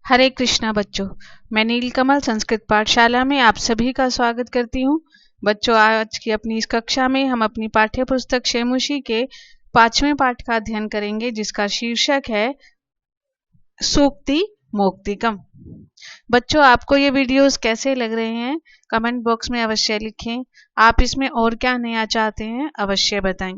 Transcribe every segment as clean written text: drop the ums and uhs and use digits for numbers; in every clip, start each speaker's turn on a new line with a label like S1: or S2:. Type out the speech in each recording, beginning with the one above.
S1: हरे कृष्णा बच्चों, मैं नीलकमल संस्कृत पाठशाला में आप सभी का स्वागत करती हूँ। बच्चों, आज की अपनी इस कक्षा में हम अपनी पाठ्य पुस्तक शेमुशी के 5वें पाठ का अध्ययन करेंगे, जिसका शीर्षक है सूक्ति मोक्तिकम। बच्चों, आपको ये वीडियोस कैसे लग रहे हैं कमेंट बॉक्स में अवश्य लिखें। आप इसमें और क्या नया चाहते हैं अवश्य बताएं।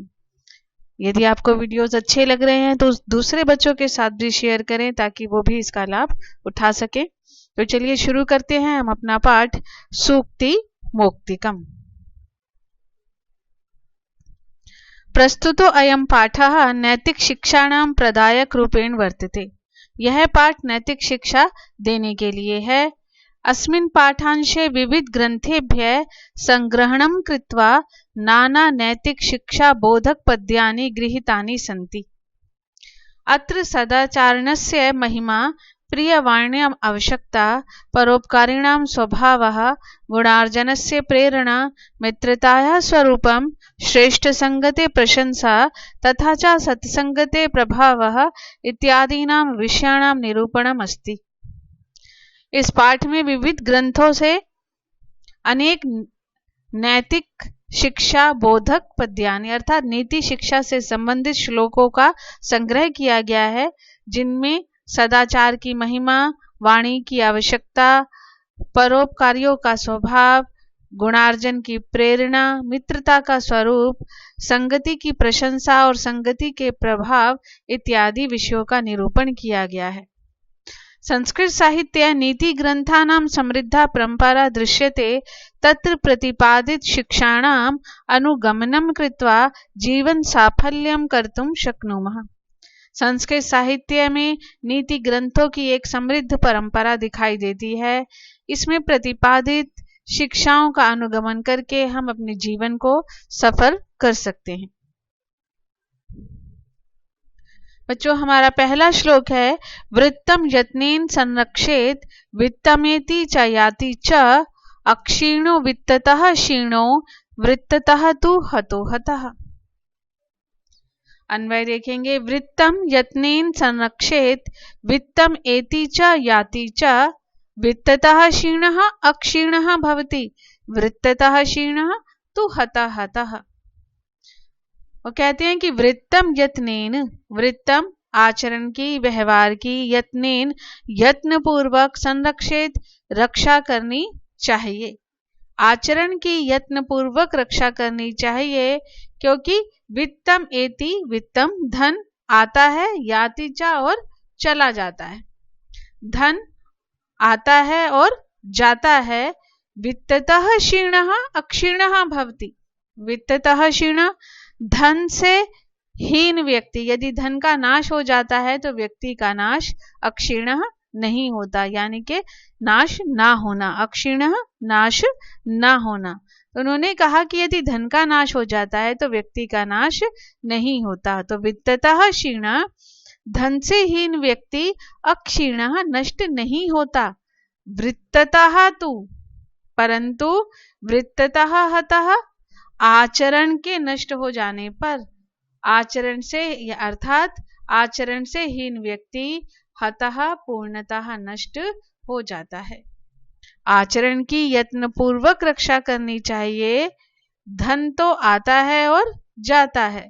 S1: यदि आपको वीडियोस अच्छे लग रहे हैं तो दूसरे बच्चों के साथ भी शेयर करें ताकि वो भी इसका लाभ उठा सके। तो चलिए शुरू करते हैं हम अपना पाठ सूक्ति मोक्तिकम। प्रस्तुतो अयं पाठः नैतिक शिक्षाणां प्रदायक रूपेण वर्तते। यह पाठ नैतिक शिक्षा देने के लिए है। अस्मिन् पाठांशे विविध ग्रंथेभ्यः संग्रहणं कृत्वा नाना नैतिक शिक्षा बोधक पद्यानि गृहीतानि सन्ति। अत्र सदाचारणस्य महिमा, प्रियवाण्याम् आवश्यकता, परोपकारिणां स्वभावः, गुणार्जनस्य प्रेरणा, मित्रतायाः स्वरूपं, श्रेष्ठसंगते प्रशंसा तथा च सत्संगते प्रभावः इत्यादीनां विषयाणां निरूपणम् अस्ति। इस पाठ में विविध ग्रंथों से अनेक नैतिक शिक्षा बोधक पद्यानि अर्थात नीति शिक्षा से संबंधित श्लोकों का संग्रह किया गया है, जिनमें सदाचार की महिमा, वाणी की आवश्यकता, परोपकारियों का स्वभाव, गुणार्जन की प्रेरणा, मित्रता का स्वरूप, संगति की प्रशंसा और संगति के प्रभाव इत्यादि विषयों का निरूपण किया गया है। संस्कृत साहित्ये नीति ग्रंथानां समृद्धा परंपरा दृश्यते। तत्र प्रतिपादित शिक्षाणाम् अनुगमनं कृत्वा जीवन साफल्यं कर्तुं शक्नुमः। संस्कृत साहित्य में नीति ग्रंथों की एक समृद्ध परंपरा दिखाई देती है। इसमें प्रतिपादित शिक्षाओं का अनुगमन करके हम अपने जीवन को सफल कर सकते हैं। बच्चों, हमारा पहला श्लोक है वृत्तम यत्नेन संरक्षेत वित्तमेति च याति च अक्षीणो वित्ततः क्षीणो वृत्ततः तु हतो हतः। अन्वय देखेंगे। वृत्तम यत्नेन संरक्षेत वित्तम एति च याति च वित्ततः क्षीणः अक्षीणः भवति वृत्ततः क्षीणः तु हतः हतः। वो कहते हैं कि वृत्तम यत्नेन, वृत्तम आचरण की, व्यवहार की, यत्नेन यत्न पूर्वक, संरक्षित रक्षा करनी चाहिए। आचरण की यत्न पूर्वक रक्षा करनी चाहिए, क्योंकि वित्तम एति, वित्तम धन आता है, याति चा और चला जाता है। धन आता है और जाता है। वित्ततः क्षीणः अक्षीणः भवति। वित्ततः क्षीणः, धन से हीन व्यक्ति, यदि धन का नाश हो जाता है तो व्यक्ति का नाश अक्षीणः नहीं होता, यानी कि नाश ना होना, अक्षीणः नाश ना होना। तो उन्होंने कहा कि यदि धन का नाश हो जाता है तो व्यक्ति का नाश नहीं होता। तो वित्ततः क्षीणः, धन से हीन व्यक्ति अक्षीणः नष्ट नहीं होता। वृत्ततः तु, परंतु वृत्ततः हतः, आचरण के नष्ट हो जाने पर, आचरण से अर्थात आचरण से हीन व्यक्ति हतः पूर्णतः नष्ट हो जाता है। आचरण की यत्न पूर्वक रक्षा करनी चाहिए। धन तो आता है और जाता है।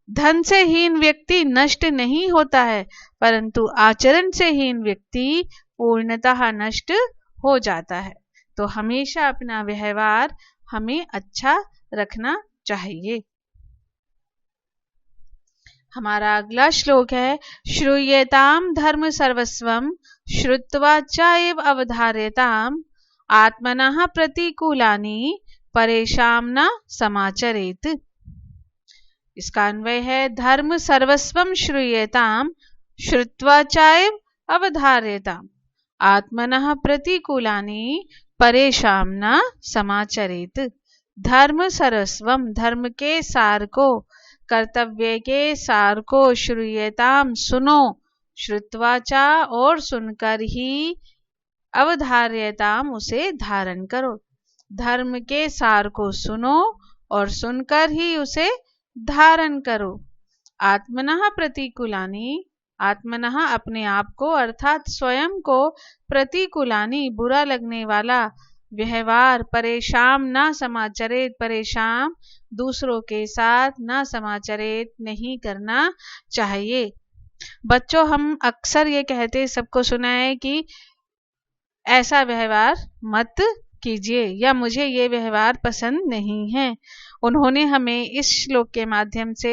S1: धन से हीन व्यक्ति नष्ट नहीं होता है, परंतु आचरण से हीन व्यक्ति पूर्णतः नष्ट हो जाता है। तो हमेशा अपना व्यवहार हमें अच्छा रखना चाहिए। हमारा अगला श्लोक है श्रूयेताम धर्म सर्वस्वम श्रुत्वा च एव अवधार्यताम आत्मनः प्रतिकूलानि परेषां न समाचरेत। इसका अन्वय है धर्म सर्वस्वम श्रूयेताम श्रुत्वा च एव अवधार्यताम आत्मनः प्रतिकूलानि परेषां न समाचरेत। धर्म सर्वस्वम, धर्म के सार को, कर्तव्य के सार को, श्रूयेताम सुनो, श्रुत्वा चा और सुनकर ही, अवधार्यताम उसे धारण करो। धर्म के सार को सुनो और सुनकर ही उसे धारण करो। आत्मनः प्रतिकूलानि, आत्मनः अपने आप को अर्थात स्वयं को प्रतिकूलानि बुरा लगने वाला व्यवहार परेशान न समाचरेत परेशान दूसरों के साथ न समाचरेत नहीं करना चाहिए। बच्चों, हम अक्सर ये कहते सबको सुना है कि ऐसा व्यवहार मत कीजिए या मुझे ये व्यवहार पसंद नहीं है। उन्होंने हमें इस श्लोक के माध्यम से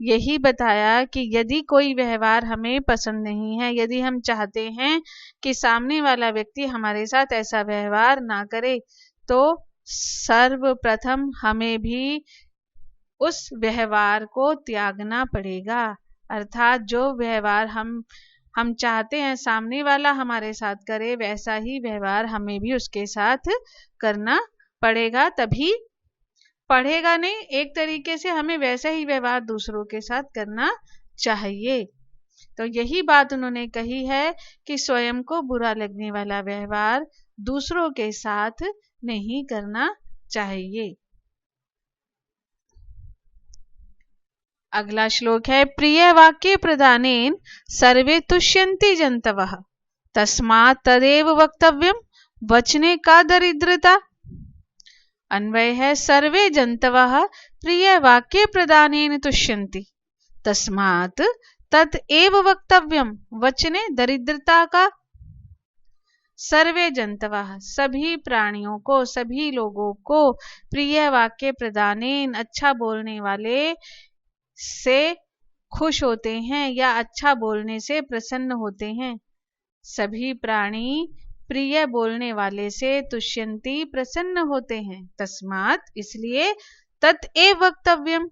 S1: यही बताया कि यदि कोई व्यवहार हमें पसंद नहीं है, यदि हम चाहते हैं कि सामने वाला व्यक्ति हमारे साथ ऐसा व्यवहार ना करे, तो सर्वप्रथम हमें भी उस व्यवहार को त्यागना पड़ेगा। अर्थात जो व्यवहार हम चाहते हैं सामने वाला हमारे साथ करे, वैसा ही व्यवहार हमें भी उसके साथ करना पड़ेगा। तभी पढ़ेगा नहीं, एक तरीके से हमें वैसा ही व्यवहार दूसरों के साथ करना चाहिए। तो यही बात उन्होंने कही है कि स्वयं को बुरा लगने वाला व्यवहार दूसरों के साथ नहीं करना चाहिए। अगला श्लोक है प्रिय वाक्य प्रदानेन सर्वे तुष्यन्ति जन्तवः तस्मात् तदेव वक्तव्यम वचने का दरिद्रता। अन्वय है सर्वे जन्तवः प्रिय वाक्य प्रदानेन तुष्यन्ति तस्मात् तत् एव वक्तव्यम वचने दरिद्रता का। सर्वे जन्तवः सभी प्राणियों को, सभी लोगों को, प्रिय वाक्य प्रदानेन अच्छा बोलने वाले से खुश होते हैं या अच्छा बोलने से प्रसन्न होते हैं। सभी प्राणी प्रिय बोलने वाले से तुष्यन्ति प्रसन्न होते हैं। तस्मात् इसलिए तत् एव वक्तव्यम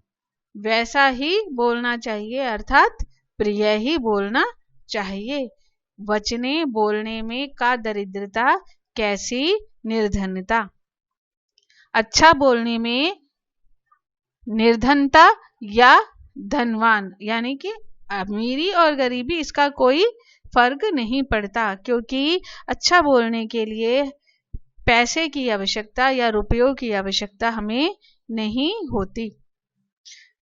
S1: वैसा ही बोलना चाहिए, अर्थात प्रिय ही बोलना चाहिए। वचने बोलने में का दरिद्रता कैसी निर्धनता। अच्छा बोलने में निर्धनता या धनवान यानी कि अमीरी और गरीबी इसका कोई फर्क नहीं पड़ता, क्योंकि अच्छा बोलने के लिए पैसे की आवश्यकता या रुपयों की आवश्यकता हमें नहीं होती।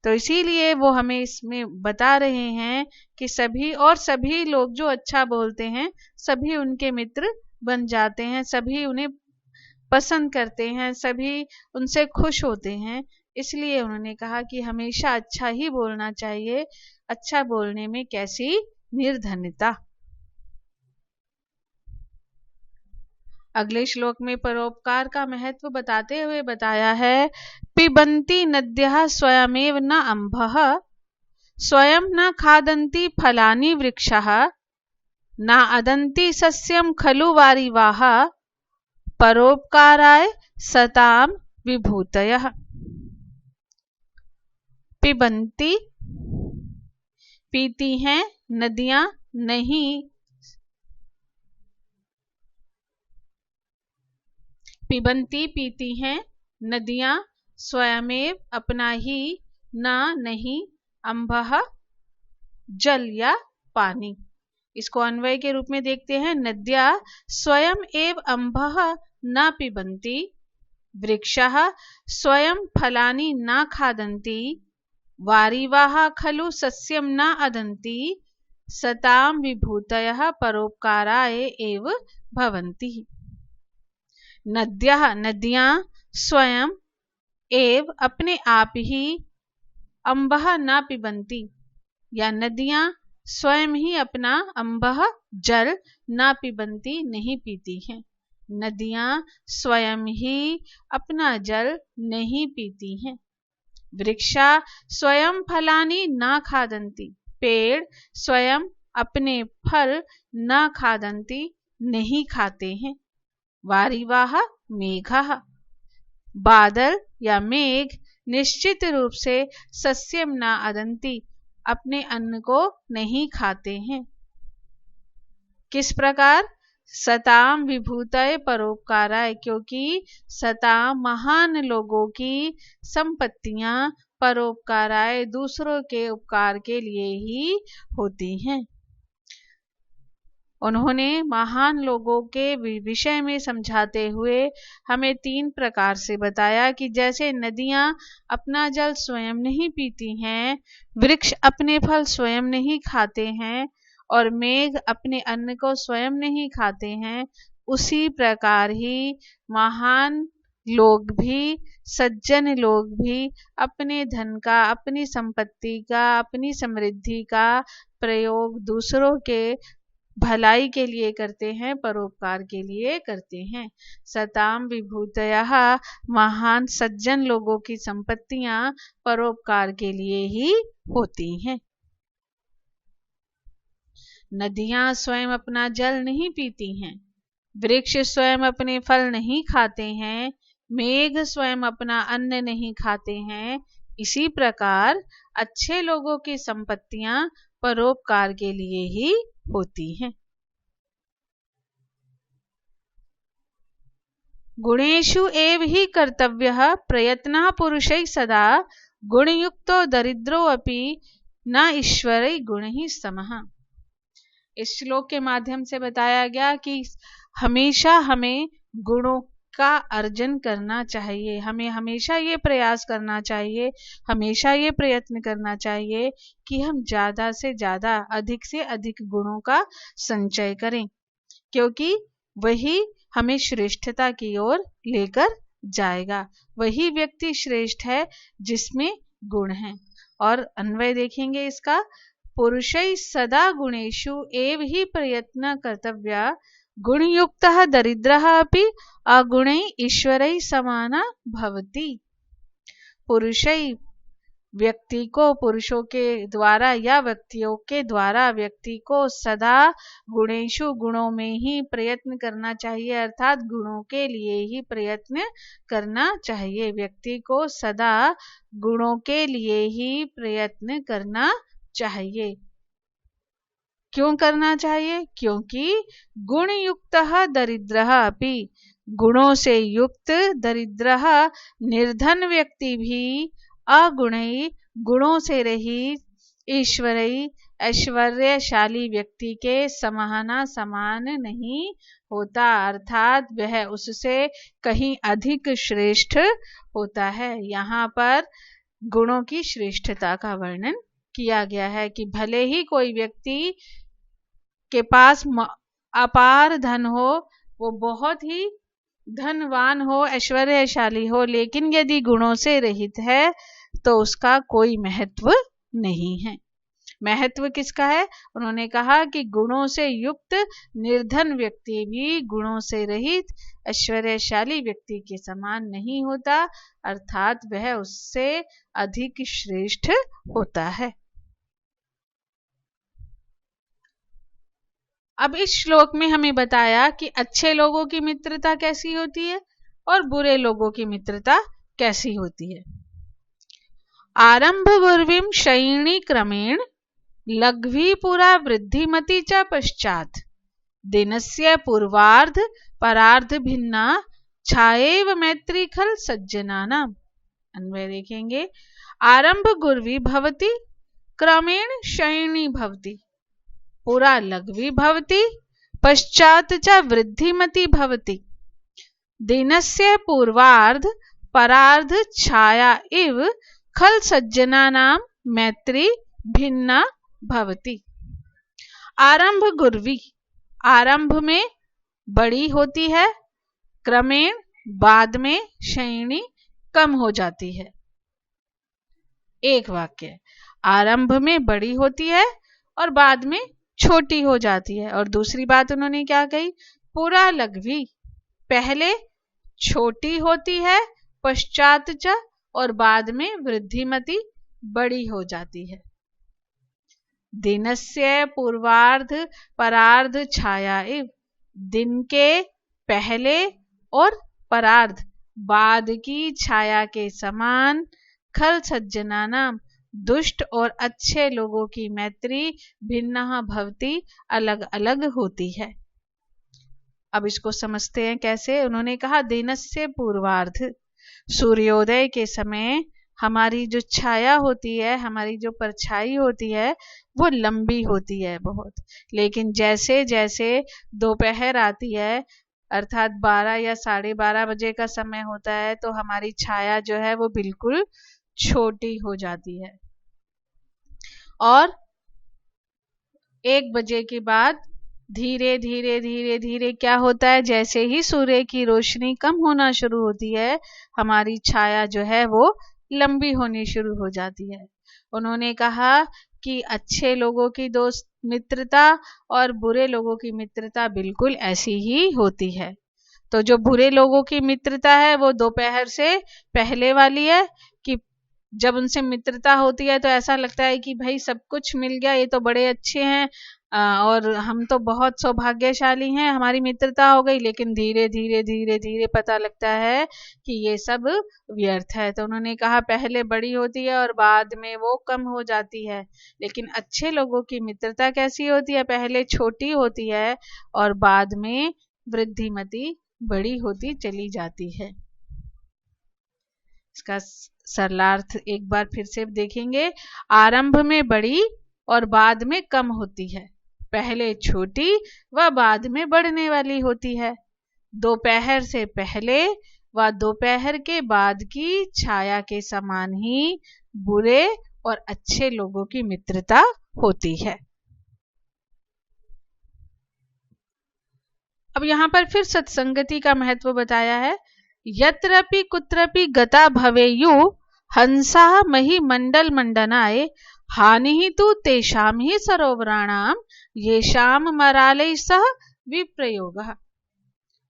S1: तो इसीलिए वो हमें इसमें बता रहे हैं कि सभी लोग जो अच्छा बोलते हैं सभी उनके मित्र बन जाते हैं, सभी उन्हें पसंद करते हैं, सभी उनसे खुश होते हैं। इसलिए उन्होंने कहा कि हमेशा अच्छा ही बोलना चाहिए। अच्छा बोलने में कैसी निर्धनता। अगले श्लोक में परोपकार का महत्व बताते हुए बताया है पिबन्ति नद्यः स्वयमेव न अम्भः स्वयं न खादन्ति फलानि वृक्षः न अदन्ति सस्यं खलु वारिवाः परोपकाराय सतां विभूतयः। पिबन्ति पीती हैं नदियां नहीं, पिबन्ति पीती हैं नदियां स्वयमेव अपना ही, ना नहीं, अम्भः जल या पानी। इसको अन्वय के रूप में देखते हैं। नद्या स्वयं एव अम्भः न पिबन्ति वृक्षः स्वयं फलानि न खादन्ति वारिवाः खलु सस्यं न अदन्ति सतां विभूतयः परोपकाराय एव भवन्ति। नद्यः नदियां स्वयं एव अपने आप ही अम्बः न पिबन्ति या नदियां स्वयं ही अपना अम्बः जल न पिबन्ति नहीं पीती हैं। नदियां स्वयं ही अपना जल नहीं पीती हैं। वृक्षा स्वयं फलानि न खादन्ति पेड़ स्वयं अपने फल न खादन्ति नहीं खाते हैं। वारिवाह मेघः बादल या मेघ निश्चित रूप से सस्यम न अदन्ति अपने अन्न को नहीं खाते हैं। किस प्रकार? सताम विभूतय परोपकाराय, क्योंकि सताम महान लोगों की संपत्तियां परोपकाराय दूसरों के उपकार के लिए ही होती हैं। उन्होंने महान लोगों के विषय में समझाते हुए हमें 3 प्रकार से बताया कि जैसे नदियां अपना जल स्वयं नहीं पीती हैं, वृक्ष अपने फल स्वयं नहीं खाते हैं और मेघ अपने अन्न को स्वयं नहीं खाते हैं, उसी प्रकार ही महान लोग भी, सज्जन लोग भी अपने धन का, अपनी संपत्ति का, अपनी समृद्धि का प्रयोग दूसरों के भलाई के लिए करते हैं, परोपकार के लिए करते हैं। सताम विभूतयः, महान सज्जन लोगों की संपत्तियां परोपकार के लिए ही होती हैं। नदियां स्वयं अपना जल नहीं पीती हैं, वृक्ष स्वयं अपने फल नहीं खाते हैं, मेघ स्वयं अपना अन्न नहीं खाते हैं, इसी प्रकार अच्छे लोगों की संपत्तियां परोपकार के लिए ही होती हैं। गुणेषु एव हि कर्तव्यः प्रयत्नः पुरुषैः सदा, गुणयुक्तो दरिद्रो अपि न ईश्वरै गुणैः समः। इस श्लोक के माध्यम से बताया गया कि हमेशा हमें गुणों का अर्जन करना चाहिए, हमें हमेशा ये प्रयास करना चाहिए, हमेशा ये प्रयत्न करना चाहिए कि हम ज़्यादा से ज़्यादा, अधिक से अधिक गुणों का संचय करें, क्योंकि वही हमें श्रेष्ठता की ओर लेकर जाएगा। वही व्यक्ति श्रेष्ठ है जिसमें गुण हैं। और अन्वय देखेंगे इसका, पुरुषै सदा गुणेषु एव हि प्रयत्न कर्तव्य, गुणयुक्तः दरिद्रः अपि अगुणै ईश्वरै समाना भवति। पुरुषै व्यक्ति को, पुरुषों के द्वारा या व्यक्तियों के द्वारा व्यक्ति को सदा गुणेषु, गुणों में ही प्रयत्न करना चाहिए, अर्थात गुणों के लिए ही प्रयत्न करना चाहिए। व्यक्ति को सदा गुणों के लिए ही प्रयत्न करना चाहिए। क्यों करना चाहिए? क्योंकि गुणयुक्तः दरिद्रः अपि, गुणों से युक्त दरिद्रः निर्धन व्यक्ति भी अगुणै, गुणों से रहित ईश्वरै, ऐश्वर्यशाली व्यक्ति के समाना, समान नहीं होता, अर्थात वह उससे कहीं अधिक श्रेष्ठ होता है। यहाँ पर गुणों की श्रेष्ठता का वर्णन किया गया है कि भले ही कोई व्यक्ति के पास अपार धन हो, वो बहुत ही धनवान हो, ऐश्वर्यशाली हो, लेकिन यदि गुणों से रहित है तो उसका कोई महत्व नहीं है। महत्व किसका है? उन्होंने कहा कि गुणों से युक्त निर्धन व्यक्ति भी गुणों से रहित ऐश्वर्यशाली व्यक्ति के समान नहीं होता, अर्थात वह उससे अधिक श्रेष्ठ होता है। अब इस श्लोक में हमें बताया कि अच्छे लोगों की मित्रता कैसी होती है और बुरे लोगों की मित्रता कैसी होती है। आरंभ गुर्वीं शयिणी क्रमेण, लघ्वी पुरा वृद्धिमती च पश्चात्, दिनस्य पूर्वार्ध परार्ध भिन्ना, छाएव मैत्री खल सज्जनानाम्। अन्वय देखेंगे, आरंभ गुर्वी भवति, क्रमेण शयिणी भवति, पुरा लघ्वी भवति, पश्चात् च वृद्धिमती भवति, दिनस्य पूर्वार्ध परार्ध छाया इव खल सज्जनानां मैत्री भिन्ना भवति। आरंभ गुर्वी, आरंभ में बड़ी होती है, क्रमेण बाद में शयिणी कम हो जाती है। एक वाक्य, आरंभ में बड़ी होती है और बाद में छोटी हो जाती है। और दूसरी बात उन्होंने क्या कही? पुरा लघ्वी, पहले छोटी होती है, पश्चात च, और बाद में वृद्धिमती, बड़ी हो जाती है। दिनस्य पूर्वार्ध परार्ध छाया इव, दिन के पहले और परार्ध बाद की छाया के समान, खल सज्जनानाम, दुष्ट और अच्छे लोगों की मैत्री भिन्ना भवति, अलग अलग होती है। अब इसको समझते हैं कैसे। उन्होंने कहा दिनस्य पूर्वार्ध, सूर्योदय के समय हमारी जो छाया होती है, हमारी जो परछाई होती है, वो लंबी होती है बहुत, लेकिन जैसे जैसे दोपहर आती है, अर्थात 12 या 12:30 बजे का समय होता है, तो हमारी छाया जो है वो बिल्कुल छोटी हो जाती है। और 1 बजे के बाद धीरे धीरे धीरे धीरे क्या होता है, जैसे ही सूर्य की रोशनी कम होना शुरू होती है, हमारी छाया जो है वो लंबी होनी शुरू हो जाती है। उन्होंने कहा कि अच्छे लोगों की दोस्त मित्रता और बुरे लोगों की मित्रता बिल्कुल ऐसी ही होती है। तो जो बुरे लोगों की मित्रता है वो दोपहर से पहले वाली है कि जब उनसे मित्रता होती है तो ऐसा लगता है कि भाई सब कुछ मिल गया, ये तो बड़े अच्छे हैं और हम तो बहुत सौभाग्यशाली हैं, हमारी मित्रता हो गई। लेकिन धीरे धीरे धीरे धीरे पता लगता है कि ये सब व्यर्थ है। तो उन्होंने कहा पहले बड़ी होती है और बाद में वो कम हो जाती है। लेकिन अच्छे लोगों की मित्रता कैसी होती है, पहले छोटी होती है और बाद में वृद्धिमती बड़ी होती चली जाती है। इसका सरलार्थ एक बार फिर से देखेंगे। आरंभ में बड़ी और बाद में कम होती है, पहले छोटी व बाद में बढ़ने वाली होती है। दोपहर से पहले व दोपहर के बाद की छाया के समान ही बुरे और अच्छे लोगों की मित्रता होती है। अब यहाँ पर फिर सत्संगति का महत्व बताया है। यत्रपि कुत्रपि गता भवेयु हंसा मही मंडल मंडनाय हानि तु तेषां ही सरोवराणाम येषाम मरालय सह विप्रयोगः।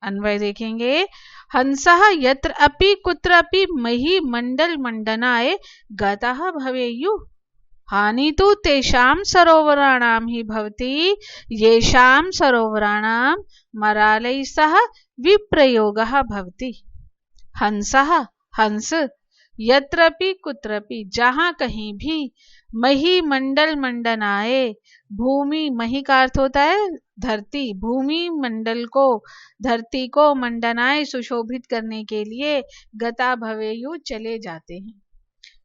S1: अन्वय देखेंगे। हंसः यत्र अपि कुत्रापि मही मंडल मंडनाय गतः भवेयु हानि तु तेषां सरोवराणाम ही भवति येषां सरोवराणाम मरालय सह विप्रयोगः भवति। हंसः हंस यत्रपि कुत्रपि जहां कहीं भी मही मंडल मंडनाए भूमि मही का अर्थ होता है धरती, भूमि मंडल को धरती को मंडनाए सुशोभित करने के लिए गता भवेयु चले जाते हैं।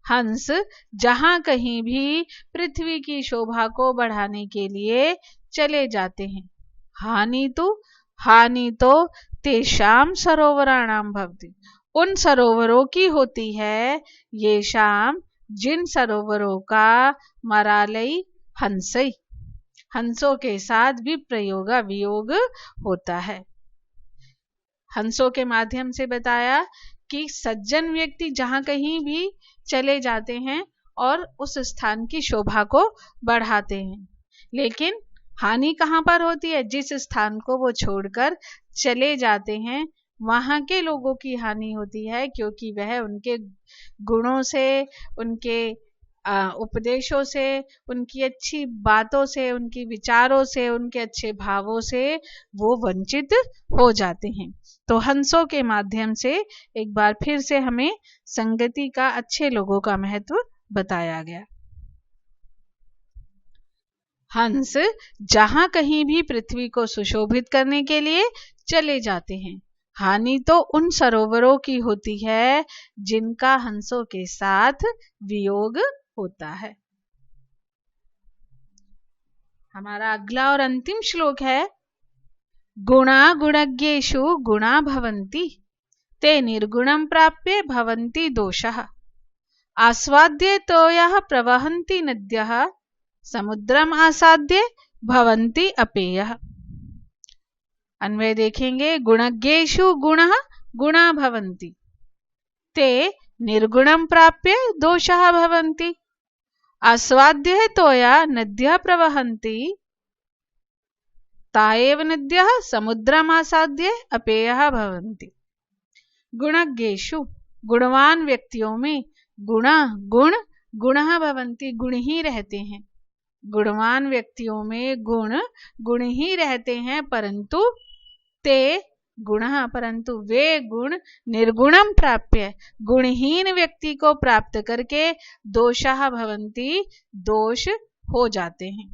S1: हंस जहां कहीं भी पृथ्वी की शोभा को बढ़ाने के लिए चले जाते हैं। हानि तो तेषाम सरोवराणाम भवति उन सरोवरों की होती है, ये शाम जिन सरोवरों का मरालय हंसई हंसों के साथ विप्रयोग वियोग होता है। हंसों के माध्यम से बताया कि सज्जन व्यक्ति जहां कहीं भी चले जाते हैं और उस स्थान की शोभा को बढ़ाते हैं, लेकिन हानि कहाँ पर होती है, जिस स्थान को वो छोड़कर चले जाते हैं वहां के लोगों की हानि होती है, क्योंकि वह उनके गुणों से, उनके उपदेशों से, उनकी अच्छी बातों से, उनकी विचारों से, उनके अच्छे भावों से वो वंचित हो जाते हैं। तो हंसों के माध्यम से एक बार फिर से हमें संगति का, अच्छे लोगों का महत्व बताया गया। हंस जहां कहीं भी पृथ्वी को सुशोभित करने के लिए चले जाते हैं। हानि तो उन सरोवरों की होती है जिनका हंसों के साथ वियोग होता है। हमारा अगला और अंतिम श्लोक है। गुणा गुणज्ञेषु गुणा भवन्ति ते निर्गुणं प्राप्य भवन्ति दोषः आस्वाद्य तोयः प्रवहन्ति नद्यः समुद्रम आसाद्य भवन्ति अपेयः। अन्वय देखेंगे। गुणज्ञेषु गुणः गुणा भवन्ति ते निर्गुणं प्राप्य दोषः भवन्ति आस्वाद्य तोया नद्यः प्रवहन्ति ताएव नद्यः समुद्रम आसाद्य अपेयः भवन्ति। गुणज्ञेषु गुणवान व्यक्तियों में गुणः भवन्ति गुण ही रहते हैं। गुणवान व्यक्तियों में गुण ही रहते हैं, परंतु वे गुण निर्गुणम प्राप्य गुणहीन व्यक्ति को प्राप्त करके दोषः भवन्ति दोष हो जाते हैं।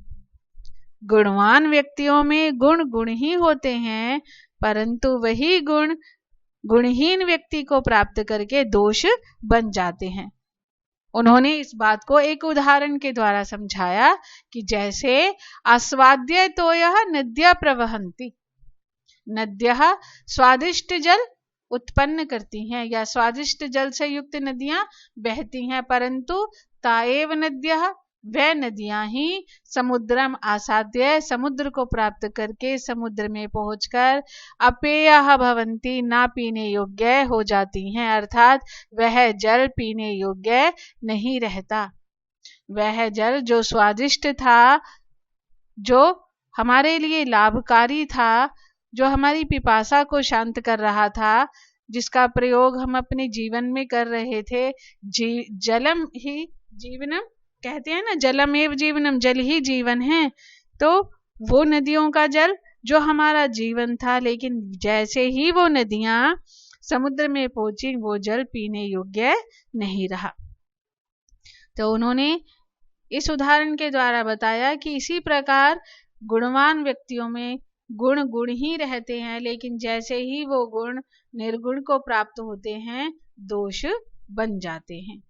S1: गुणवान व्यक्तियों में गुण ही होते हैं, परंतु वही गुण गुणहीन व्यक्ति को प्राप्त करके दोष बन जाते हैं। उन्होंने इस बात को एक उदाहरण के द्वारा समझाया कि जैसे आस्वाद्य तोयः नद्यः प्रवहन्ति, नद्यः स्वादिष्ट जल उत्पन्न करती हैं या स्वादिष्ट जल से युक्त नदियां बहती हैं, परंतु ताएव नद्यः वह नदियां ही समुद्रम आसाद्य, समुद्र को प्राप्त करके समुद्र में पहुंचकर अपेयः भवन्ति, ना पीने योग्य हो जाती हैं, अर्थात वह जल पीने योग्य नहीं रहता। वह जल जो स्वादिष्ट था, जो हमारे लिए लाभकारी था, जो हमारी पिपासा को शांत कर रहा था, जिसका प्रयोग हम अपने जीवन में कर रहे थे, जलम ही जीवनम कहते हैं ना, जलम एव जीवनम, जल ही जीवन है। तो वो नदियों का जल जो हमारा जीवन था, लेकिन जैसे ही वो नदियां समुद्र में पहुंची, वो जल पीने योग्य नहीं रहा। तो उन्होंने इस उदाहरण के द्वारा बताया कि इसी प्रकार गुणवान व्यक्तियों में गुण ही रहते हैं, लेकिन जैसे ही वो गुण निर्गुण को प्राप्त होते हैं, दोष बन जाते हैं।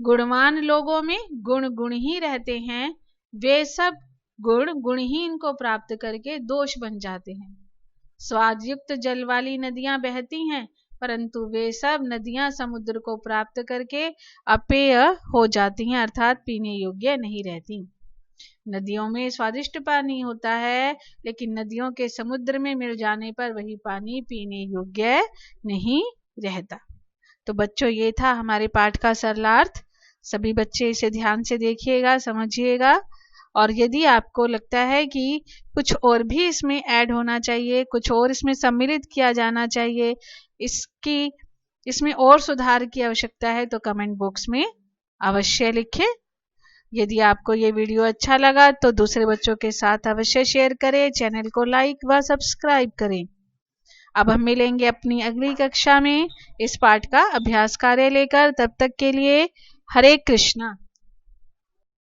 S1: गुणवान लोगों में गुण ही रहते हैं, वे सब गुणहीन को प्राप्त करके दोष बन जाते हैं। स्वादयुक्त जल वाली नदियां बहती हैं, परंतु वे सब नदियां समुद्र को प्राप्त करके अपेय हो जाती हैं, अर्थात पीने योग्य नहीं रहती। नदियों में स्वादिष्ट पानी होता है, लेकिन नदियों के समुद्र में मिल जाने पर वही पानी पीने योग्य नहीं रहता। तो बच्चों, ये था हमारे पाठ का सरलार्थ। सभी बच्चे इसे ध्यान से देखिएगा, समझिएगा। और यदि आपको लगता है कि कुछ और भी इसमें ऐड होना चाहिए, कुछ और इसमें सम्मिलित किया जाना चाहिए, इसमें और सुधार की आवश्यकता है, तो कमेंट बॉक्स में अवश्य लिखें। यदि आपको ये वीडियो अच्छा लगा तो दूसरे बच्चों के साथ अवश्य शेयर करें, चैनल को लाइक व सब्सक्राइब करें। अब हम मिलेंगे अपनी अगली कक्षा में इस पाठ का अभ्यास कार्य लेकर। तब तक के लिए हरे कृष्णा।